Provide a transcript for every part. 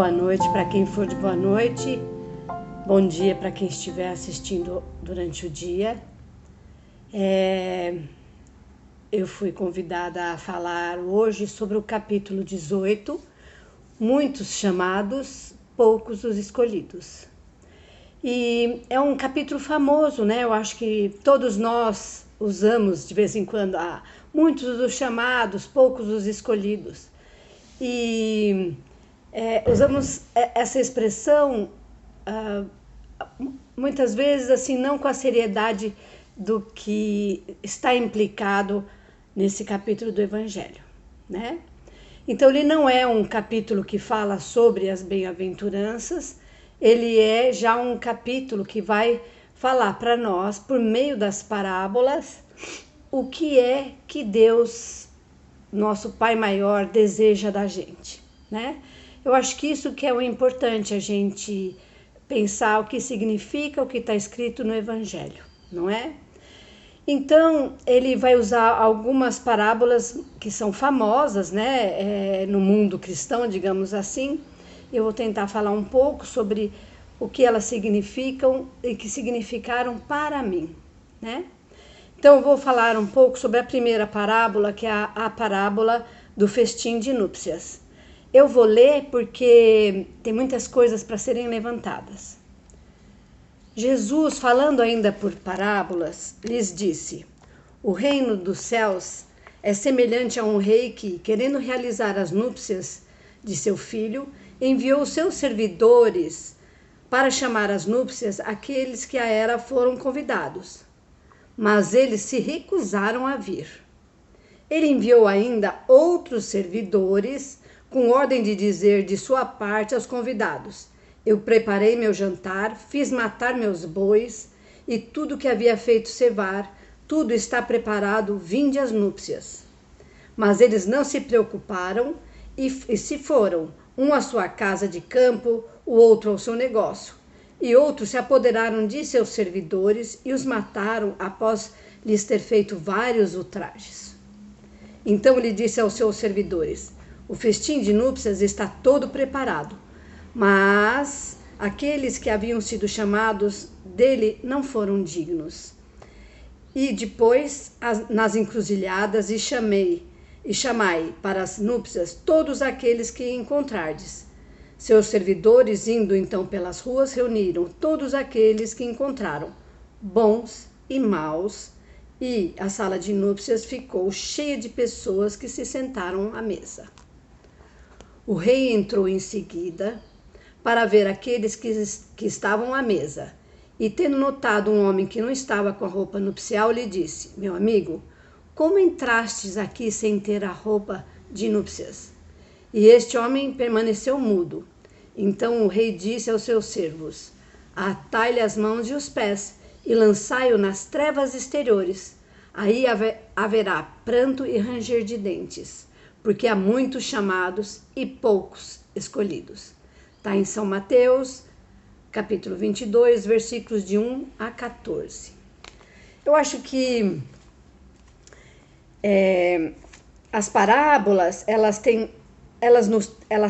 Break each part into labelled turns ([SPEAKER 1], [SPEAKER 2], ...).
[SPEAKER 1] boa noite para quem for de boa noite, bom dia para quem estiver assistindo durante o dia. Eu fui convidada a falar hoje sobre o capítulo 18, muitos chamados, poucos os escolhidos. E é um capítulo famoso, né? Eu acho que todos nós usamos de vez em quando, muitos os chamados, poucos os escolhidos. E usamos essa expressão muitas vezes assim, não com a seriedade do que está implicado nesse capítulo do Evangelho, né? Então ele não é um capítulo que fala sobre as bem-aventuranças, ele é já um capítulo que vai falar para nós, por meio das parábolas, o que é que Deus, nosso Pai Maior, deseja da gente, né? Eu acho que isso que é o importante, a gente pensar o que significa o que está escrito no Evangelho, não é? Então, ele vai usar algumas parábolas que são famosas, né, no mundo cristão, digamos assim. Eu vou tentar falar um pouco sobre o que elas significam e que significaram para mim, né? Então, eu vou falar um pouco sobre a primeira parábola, que é a parábola do festim de núpcias. Eu vou ler porque tem muitas coisas para serem levantadas. Jesus, falando ainda por parábolas, lhes disse: o reino dos céus é semelhante a um rei que, querendo realizar as núpcias de seu filho, enviou seus servidores para chamar às núpcias aqueles que a era foram convidados. Mas eles se recusaram a vir. Ele enviou ainda outros servidores com ordem de dizer de sua parte aos convidados: eu preparei meu jantar, fiz matar meus bois e tudo que havia feito cevar, tudo está preparado, vinde às núpcias. Mas eles não se preocuparam e se foram, um à sua casa de campo, o outro ao seu negócio. E outros se apoderaram de seus servidores e os mataram após lhes ter feito vários ultrajes. Então ele disse aos seus servidores: o festim de núpcias está todo preparado, mas aqueles que haviam sido chamados dele não foram dignos. E depois, nas encruzilhadas, chamai para as núpcias todos aqueles que encontrardes. Seus servidores, indo então pelas ruas, reuniram todos aqueles que encontraram, bons e maus, e a sala de núpcias ficou cheia de pessoas que se sentaram à mesa. O rei entrou em seguida para ver aqueles que estavam à mesa, e tendo notado um homem que não estava com a roupa nupcial, lhe disse: meu amigo, como entrastes aqui sem ter a roupa de núpcias? E este homem permaneceu mudo. Então o rei disse aos seus servos: atai-lhe as mãos e os pés, e lançai-o nas trevas exteriores. Aí haverá pranto e ranger de dentes, porque há muitos chamados e poucos escolhidos. Está em São Mateus, capítulo 22, versículos de 1 a 14. Eu acho que as parábolas, elas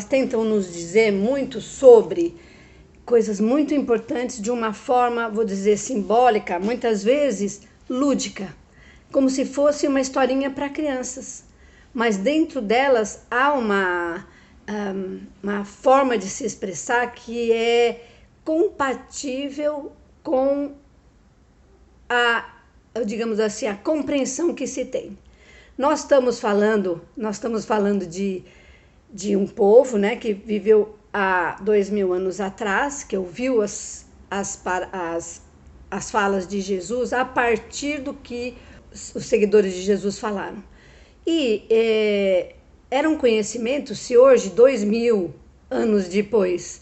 [SPEAKER 1] tentam nos dizer muito sobre coisas muito importantes de uma forma, vou dizer, simbólica, muitas vezes lúdica, como se fosse uma historinha para crianças. Mas dentro delas há uma forma de se expressar que é compatível com digamos assim, a compreensão que se tem. Nós estamos falando de um povo, né, que viveu há 2000 anos atrás, que ouviu as falas de Jesus a partir do que os seguidores de Jesus falaram. E era um conhecimento, se hoje, 2000 anos depois,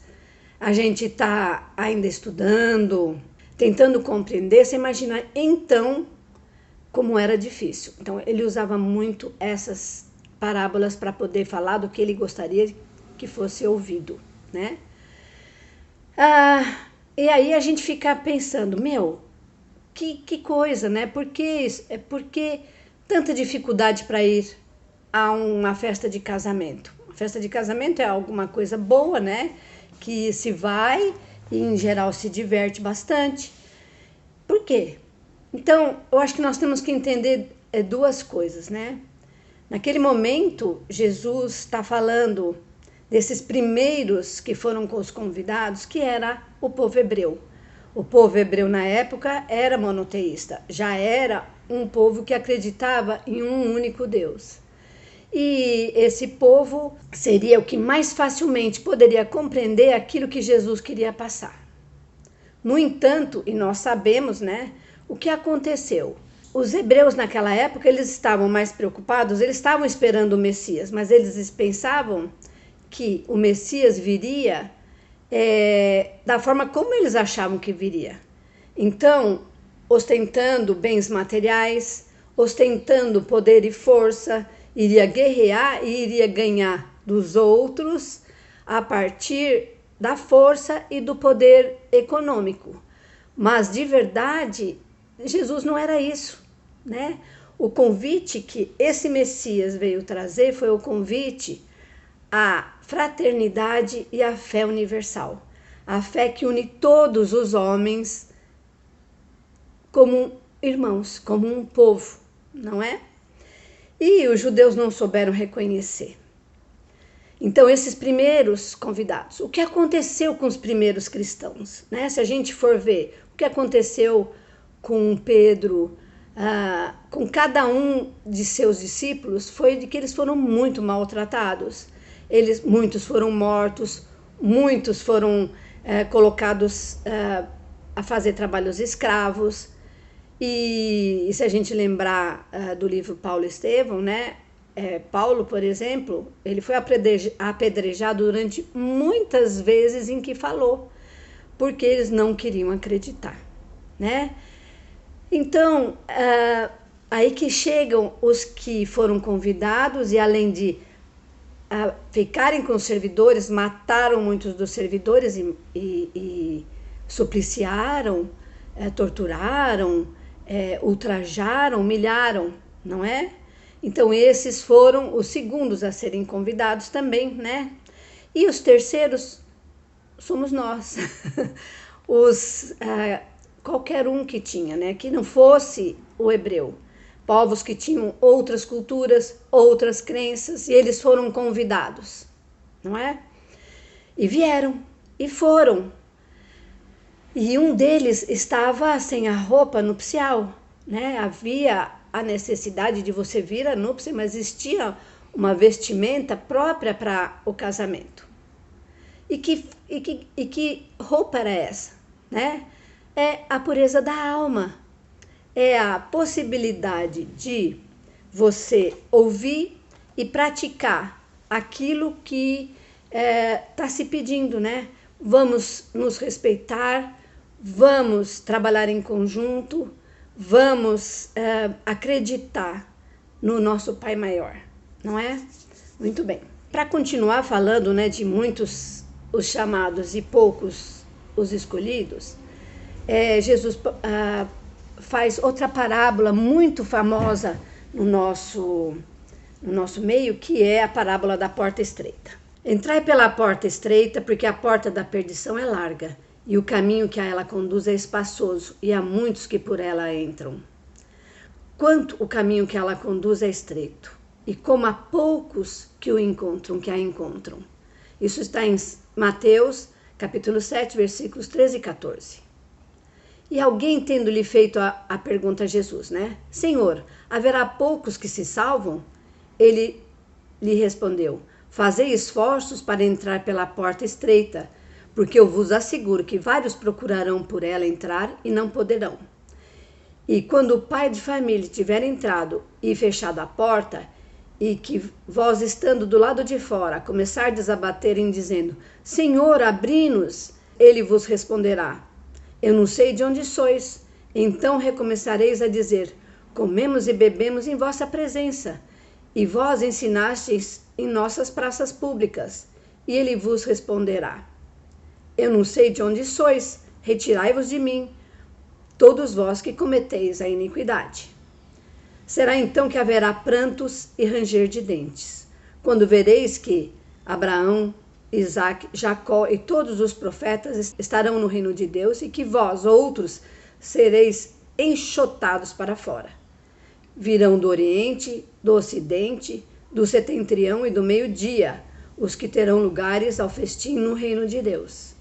[SPEAKER 1] a gente está ainda estudando, tentando compreender, você imagina então como era difícil. Então ele usava muito essas parábolas para poder falar do que ele gostaria que fosse ouvido, né? E aí a gente fica pensando, que coisa, né? Por que tanta dificuldade para ir a uma festa de casamento? Festa de casamento é alguma coisa boa, né? Que se vai e, em geral, se diverte bastante. Por quê? Então, eu acho que nós temos que entender duas coisas, né? Naquele momento, Jesus está falando desses primeiros que foram os convidados, que era o povo hebreu. O povo hebreu, na época, era monoteísta. Já era um povo que acreditava em um único Deus. E esse povo seria o que mais facilmente poderia compreender aquilo que Jesus queria passar. No entanto, e nós sabemos, né, o que aconteceu. Os hebreus naquela época, eles estavam mais preocupados, eles estavam esperando o Messias, mas eles pensavam que o Messias viria da forma como eles achavam que viria. Então, ostentando bens materiais, ostentando poder e força, iria guerrear e iria ganhar dos outros a partir da força e do poder econômico. Mas, de verdade, Jesus não era isso, né? O convite que esse Messias veio trazer foi o convite à fraternidade e à fé universal. A fé que une todos os homens como irmãos, como um povo, não é? E os judeus não souberam reconhecer. Então, esses primeiros convidados, o que aconteceu com os primeiros cristãos, né? Se a gente for ver o que aconteceu com Pedro, com cada um de seus discípulos, foi de que eles foram muito maltratados. Muitos foram mortos, muitos foram colocados a fazer trabalhos escravos. E se a gente lembrar do livro Paulo e Estevão, né? Paulo, por exemplo, ele foi apedrejado durante muitas vezes em que falou, porque eles não queriam acreditar, né? Então, aí que chegam os que foram convidados e, além de ficarem com os servidores, mataram muitos dos servidores e supliciaram, torturaram, ultrajaram, humilharam, não é? Então, esses foram os segundos a serem convidados também, né? E os terceiros somos nós. Qualquer um que tinha, né? Que não fosse o hebreu. Povos que tinham outras culturas, outras crenças, e eles foram convidados, não é? E vieram, e foram. E um deles estava sem a roupa nupcial, né? Havia a necessidade de você vir à núpcia, mas existia uma vestimenta própria para o casamento. E que roupa era essa, né? É a pureza da alma. É a possibilidade de você ouvir e praticar aquilo que está se pedindo, né? Vamos nos respeitar, vamos trabalhar em conjunto, vamos acreditar no nosso Pai Maior, não é? Muito bem. Para continuar falando, né, de muitos os chamados e poucos os escolhidos, Jesus faz outra parábola muito famosa no nosso meio, que é a parábola da porta estreita. Entrai pela porta estreita, porque a porta da perdição é larga, e o caminho que a ela conduz é espaçoso, e há muitos que por ela entram. Quanto o caminho que ela conduz é estreito, e como há poucos que a encontram. Isso está em Mateus, capítulo 7, versículos 13 e 14. E alguém, tendo-lhe feito a pergunta a Jesus, né? Senhor, haverá poucos que se salvam? Ele lhe respondeu, fazei esforços para entrar pela porta estreita, porque eu vos asseguro que vários procurarão por ela entrar e não poderão. E quando o pai de família tiver entrado e fechado a porta, e que vós, estando do lado de fora, começardes a baterem dizendo, Senhor, abri-nos, ele vos responderá, eu não sei de onde sois. Então recomeçareis a dizer, comemos e bebemos em vossa presença, e vós ensinastes em nossas praças públicas. E ele vos responderá, eu não sei de onde sois, retirai-vos de mim, todos vós que cometeis a iniquidade. Será então que haverá prantos e ranger de dentes, quando vereis que Abraão, Isaac, Jacó e todos os profetas estarão no reino de Deus e que vós, outros, sereis enxotados para fora. Virão do Oriente, do Ocidente, do Setentrião e do meio-dia, os que terão lugares ao festim no reino de Deus.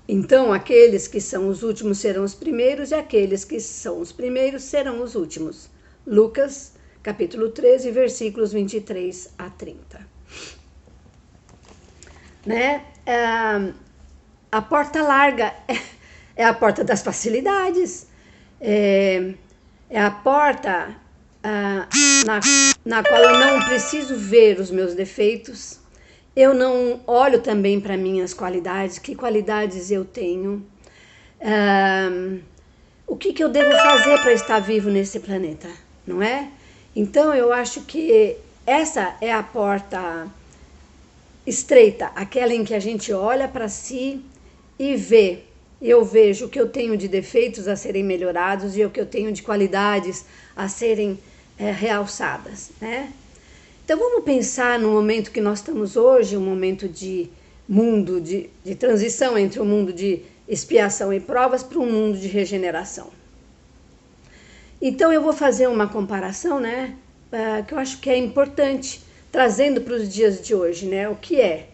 [SPEAKER 1] Então, aqueles que são os últimos serão os primeiros e aqueles que são os primeiros serão os últimos. Lucas, capítulo 13, versículos 23 a 30. Né? A porta larga é a porta das facilidades, é a porta na qual eu não preciso ver os meus defeitos, eu não olho também para minhas qualidades, que qualidades eu tenho, o que eu devo fazer para estar vivo nesse planeta, não é? Então eu acho que essa é a porta estreita, aquela em que a gente olha para si e vê. Eu vejo o que eu tenho de defeitos a serem melhorados e o que eu tenho de qualidades a serem realçadas, né? Então vamos pensar no momento que nós estamos hoje, um momento de mundo, de transição entre o mundo de expiação e provas para um mundo de regeneração. Então eu vou fazer uma comparação, né, que eu acho que é importante, trazendo para os dias de hoje, né, o que é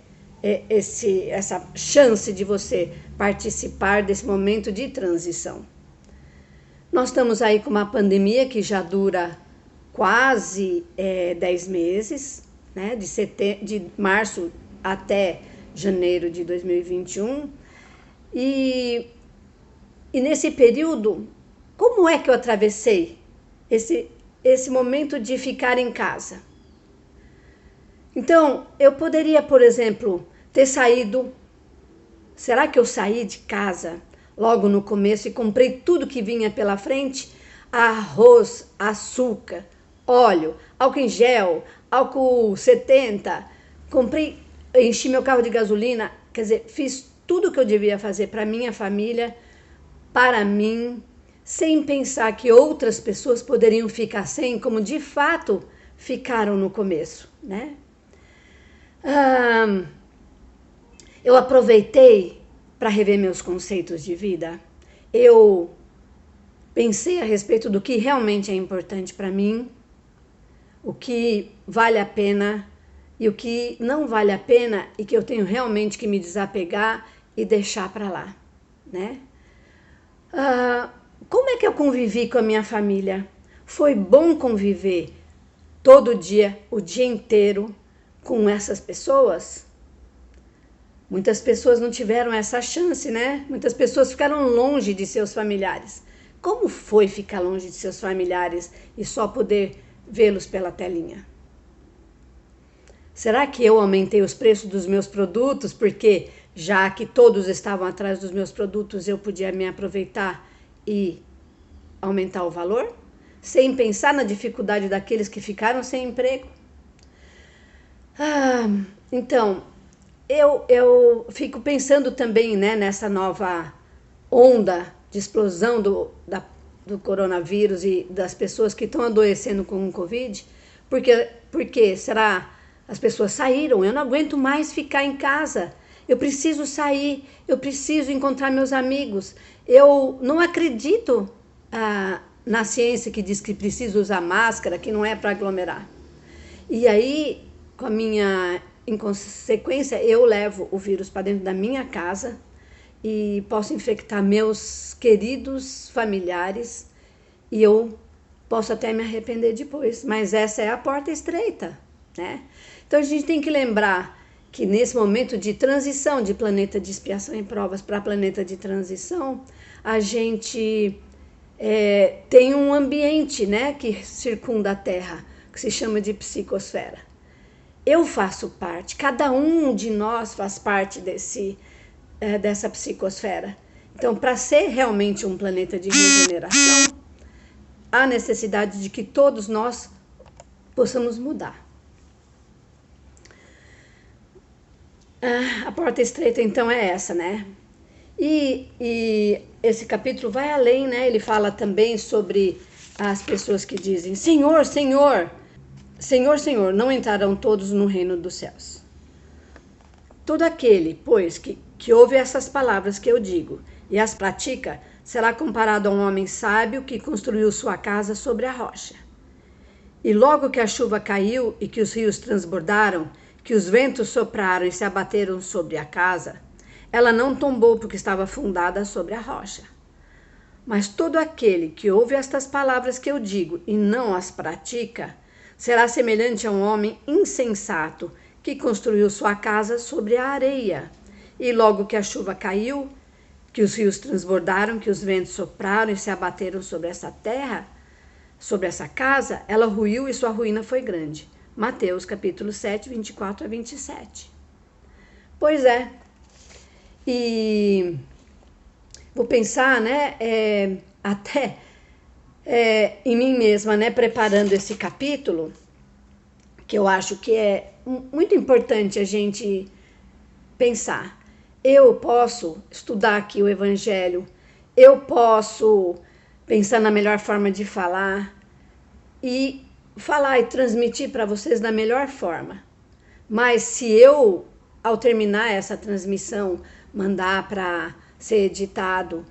[SPEAKER 1] essa chance de você participar desse momento de transição. Nós estamos aí com uma pandemia que já dura quase 10 meses, né, de março até janeiro de 2021, e nesse período, como é que eu atravessei esse momento de ficar em casa? Então, eu poderia, por exemplo, ter saído. Será que eu saí de casa logo no começo e comprei tudo que vinha pela frente? Arroz, açúcar, óleo, álcool em gel, álcool 70. Comprei, enchi meu carro de gasolina. Quer dizer, fiz tudo o que eu devia fazer para minha família, para mim, sem pensar que outras pessoas poderiam ficar sem, como de fato ficaram no começo, né? Eu aproveitei para rever meus conceitos de vida. Eu pensei a respeito do que realmente é importante para mim, o que vale a pena e o que não vale a pena e que eu tenho realmente que me desapegar e deixar para lá, né? Como é que eu convivi com a minha família? Foi bom conviver todo dia, o dia inteiro, com essas pessoas? Muitas pessoas não tiveram essa chance, né? Muitas pessoas ficaram longe de seus familiares. Como foi ficar longe de seus familiares e só poder vê-los pela telinha? Será que eu aumentei os preços dos meus produtos porque, já que todos estavam atrás dos meus produtos, eu podia me aproveitar e aumentar o valor? Sem pensar na dificuldade daqueles que ficaram sem emprego? Então, eu fico pensando também, né, nessa nova onda de explosão do coronavírus e das pessoas que estão adoecendo com o Covid. Porque será as pessoas saíram? Eu não aguento mais ficar em casa. Eu preciso sair, eu preciso encontrar meus amigos. Eu não acredito na ciência que diz que precisa usar máscara, que não é para aglomerar. E aí, com a minha inconsequência, eu levo o vírus para dentro da minha casa e posso infectar meus queridos familiares e eu posso até me arrepender depois, mas essa é a porta estreita, né? Então a gente tem que lembrar que nesse momento de transição de planeta de expiação e provas para planeta de transição, a gente tem um ambiente, né, que circunda a Terra, que se chama de psicosfera. Eu faço parte, cada um de nós faz parte dessa psicosfera. Então, para ser realmente um planeta de regeneração, há necessidade de que todos nós possamos mudar. A porta estreita, então, é essa, né? E esse capítulo vai além, né? Ele fala também sobre as pessoas que dizem: Senhor, Senhor, Senhor, Senhor, não entrarão todos no reino dos céus. Todo aquele, pois, que ouve essas palavras que eu digo e as pratica, será comparado a um homem sábio que construiu sua casa sobre a rocha. E logo que a chuva caiu e que os rios transbordaram, que os ventos sopraram e se abateram sobre a casa, ela não tombou porque estava fundada sobre a rocha. Mas todo aquele que ouve estas palavras que eu digo e não as pratica, será semelhante a um homem insensato que construiu sua casa sobre a areia. E logo que a chuva caiu, que os rios transbordaram, que os ventos sopraram e se abateram sobre essa terra, sobre essa casa, ela ruiu e sua ruína foi grande. Mateus capítulo 7, 24 a 27. Pois é. E vou pensar, né, até em mim mesma, né, preparando esse capítulo, que eu acho que é muito importante a gente pensar. Eu posso estudar aqui o Evangelho, eu posso pensar na melhor forma de falar e transmitir para vocês da melhor forma. Mas se eu, ao terminar essa transmissão, mandar para ser editado,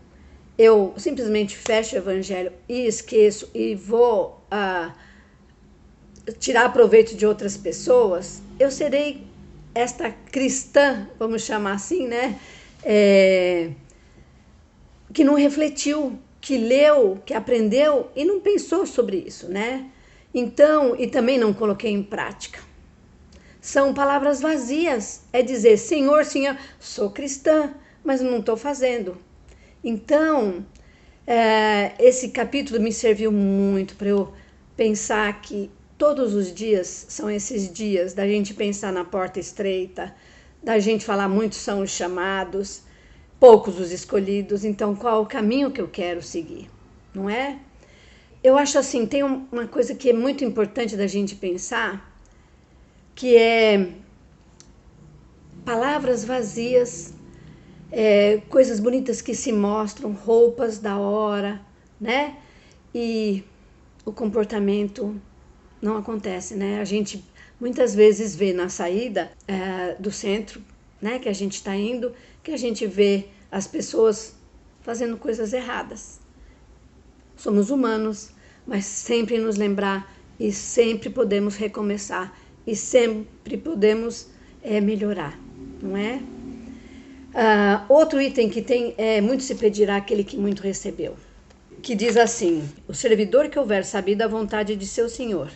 [SPEAKER 1] eu simplesmente fecho o Evangelho e esqueço e vou tirar proveito de outras pessoas, eu serei esta cristã, vamos chamar assim, né? Que não refletiu, que leu, que aprendeu e não pensou sobre isso, né? Então, e também não coloquei em prática. São palavras vazias, é dizer, Senhor, Senhor, sou cristã, mas não estou fazendo. Então, esse capítulo me serviu muito para eu pensar que todos os dias são esses dias da gente pensar na porta estreita, da gente falar muitos são os chamados, poucos os escolhidos, então qual o caminho que eu quero seguir, não é? Eu acho assim, tem uma coisa que é muito importante da gente pensar, que é palavras vazias, coisas bonitas que se mostram, roupas da hora, né? E o comportamento não acontece, né? A gente muitas vezes vê na saída do centro, né, que a gente está indo, que a gente vê as pessoas fazendo coisas erradas. Somos humanos, mas sempre nos lembrar e sempre podemos recomeçar e sempre podemos melhorar, não é? Outro item que tem muito se pedirá aquele que muito recebeu, que diz assim: o servidor que houver sabido a vontade de seu senhor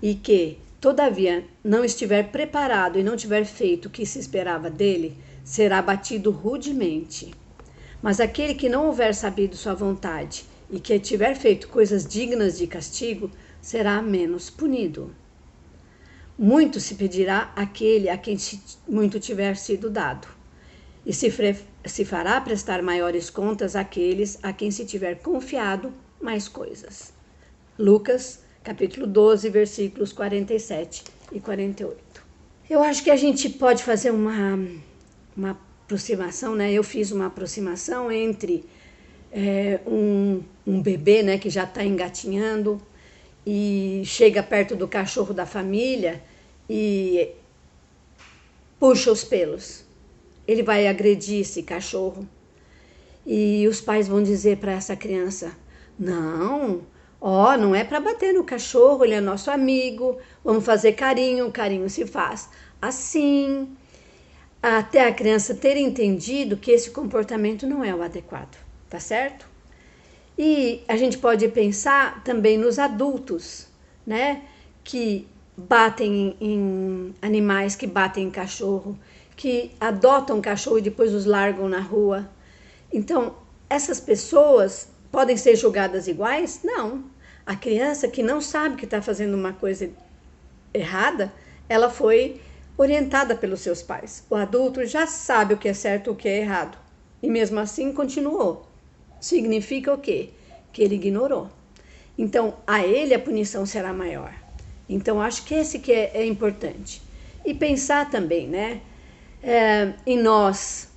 [SPEAKER 1] e que, todavia, não estiver preparado e não tiver feito o que se esperava dele, será batido rudemente. Mas aquele que não houver sabido sua vontade e que tiver feito coisas dignas de castigo, será menos punido. Muito se pedirá àquele a quem muito tiver sido dado, e se fará prestar maiores contas àqueles a quem se tiver confiado mais coisas. Lucas capítulo 12, versículos 47 e 48. Eu acho que a gente pode fazer uma aproximação, né? Eu fiz uma aproximação entre um bebê, né, que já está engatinhando e chega perto do cachorro da família e puxa os pelos. Ele vai agredir esse cachorro e os pais vão dizer para essa criança: não é para bater no cachorro, ele é nosso amigo, vamos fazer carinho, o carinho se faz assim, até a criança ter entendido que esse comportamento não é o adequado, tá certo? E a gente pode pensar também nos adultos, né, que batem em animais, que batem em cachorro, que adotam cachorro e depois os largam na rua. Então, essas pessoas podem ser julgadas iguais? Não. A criança que não sabe que está fazendo uma coisa errada, ela foi orientada pelos seus pais. O adulto já sabe o que é certo e o que é errado. E mesmo assim continuou. Significa o quê? Que ele ignorou. Então, a ele a punição será maior. Então, acho que esse que é importante. E pensar também, né? Em nós,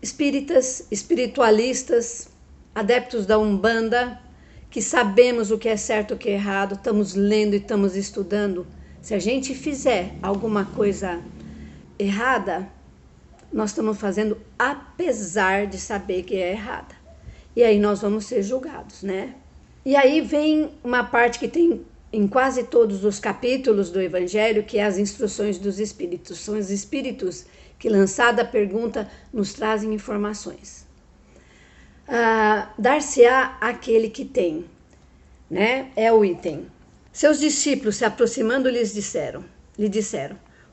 [SPEAKER 1] espíritas, espiritualistas, adeptos da Umbanda, que sabemos o que é certo e o que é errado, estamos lendo e estamos estudando. Se a gente fizer alguma coisa errada, nós estamos fazendo apesar de saber que é errada. E aí nós vamos ser julgados, né? E aí vem uma parte que tem em quase todos os capítulos do Evangelho, que é as instruções dos Espíritos. São os Espíritos que, lançada a pergunta, nos trazem informações. Dar-se-á aquele que tem, né? É o item. Seus discípulos, se aproximando, lhe disseram,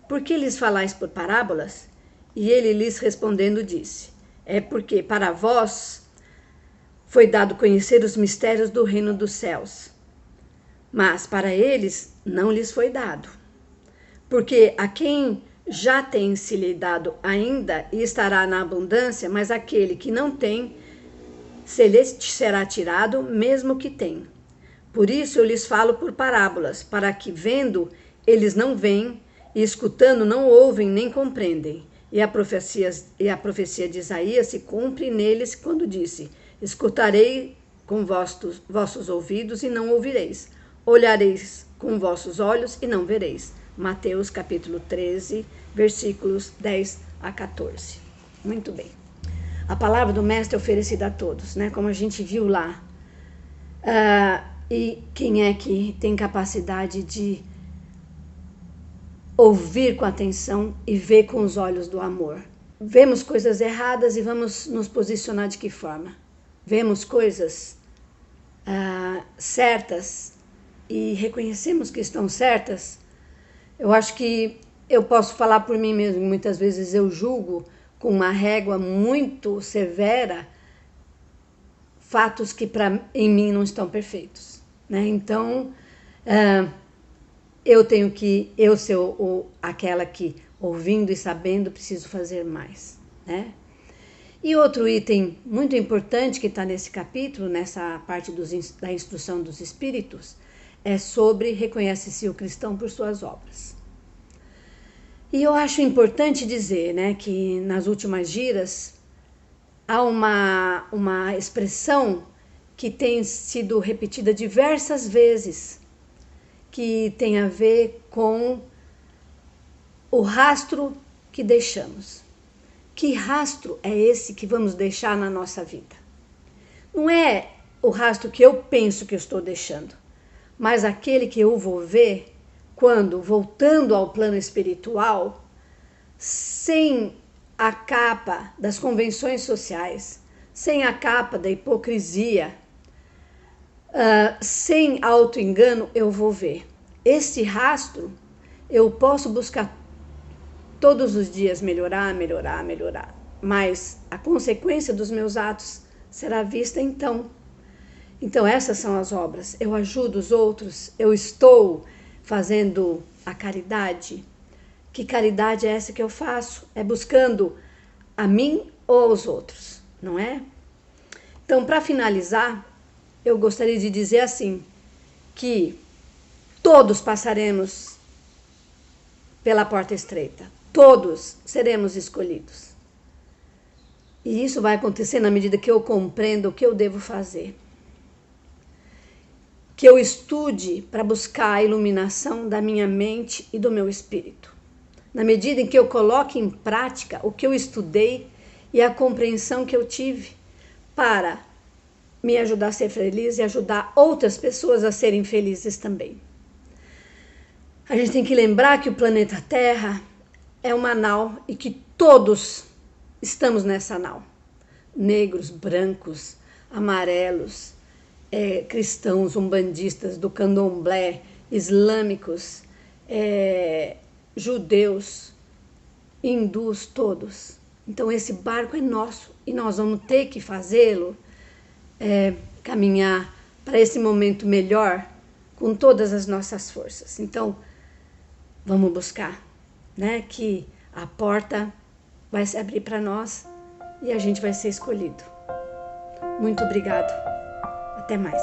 [SPEAKER 1] por que lhes falais por parábolas? E ele lhes respondendo disse, é porque para vós foi dado conhecer os mistérios do reino dos céus, mas para eles não lhes foi dado. Porque a quem já tem se lhe dado ainda e estará na abundância, mas aquele que não tem, se lhe será tirado, mesmo que tem. Por isso eu lhes falo por parábolas, para que vendo eles não veem, e escutando não ouvem nem compreendem. E a profecia de Isaías se cumpre neles quando disse, escutarei com vossos ouvidos e não ouvireis, olhareis com vossos olhos e não vereis. Mateus capítulo 13, versículos 10 a 14. Muito bem. A palavra do mestre é oferecida a todos, né? Como a gente viu lá. E quem é que tem capacidade de ouvir com atenção e ver com os olhos do amor? Vemos coisas erradas e vamos nos posicionar de que forma? Vemos coisas certas e reconhecemos que estão certas. Eu acho que eu posso falar por mim mesmo. Muitas vezes eu julgo com uma régua muito severa fatos que em mim não estão perfeitos, né? Então, eu ser aquela que, ouvindo e sabendo, preciso fazer mais, né? E outro item muito importante que está nesse capítulo, nessa parte da instrução dos espíritos, é sobre reconhece-se o cristão por suas obras. E eu acho importante dizer, né, que nas últimas giras há uma expressão que tem sido repetida diversas vezes, que tem a ver com o rastro que deixamos. Que rastro é esse que vamos deixar na nossa vida? Não é o rastro que eu penso que eu estou deixando, mas aquele que eu vou ver quando, voltando ao plano espiritual, sem a capa das convenções sociais, sem a capa da hipocrisia, sem auto-engano, eu vou ver. Esse rastro eu posso buscar todos os dias melhorar, mas a consequência dos meus atos será vista então. Então essas são as obras. Eu ajudo os outros, eu estou fazendo a caridade. Que caridade é essa que eu faço? É buscando a mim ou aos outros, não é? Então, para finalizar, eu gostaria de dizer assim, que todos passaremos pela porta estreita. Todos seremos escolhidos. E isso vai acontecer na medida que eu compreendo o que eu devo fazer. Que eu estude para buscar a iluminação da minha mente e do meu espírito. Na medida em que eu coloque em prática o que eu estudei e a compreensão que eu tive para me ajudar a ser feliz e ajudar outras pessoas a serem felizes também. A gente tem que lembrar que o planeta Terra é uma nau e que todos estamos nessa nau. Negros, brancos, amarelos, cristãos, umbandistas, do candomblé, islâmicos, judeus, hindus, todos. Então esse barco é nosso e nós vamos ter que fazê-lo caminhar para esse momento melhor com todas as nossas forças. Então vamos buscar, né, que a porta vai se abrir para nós e a gente vai ser escolhido. Muito obrigado. Até mais.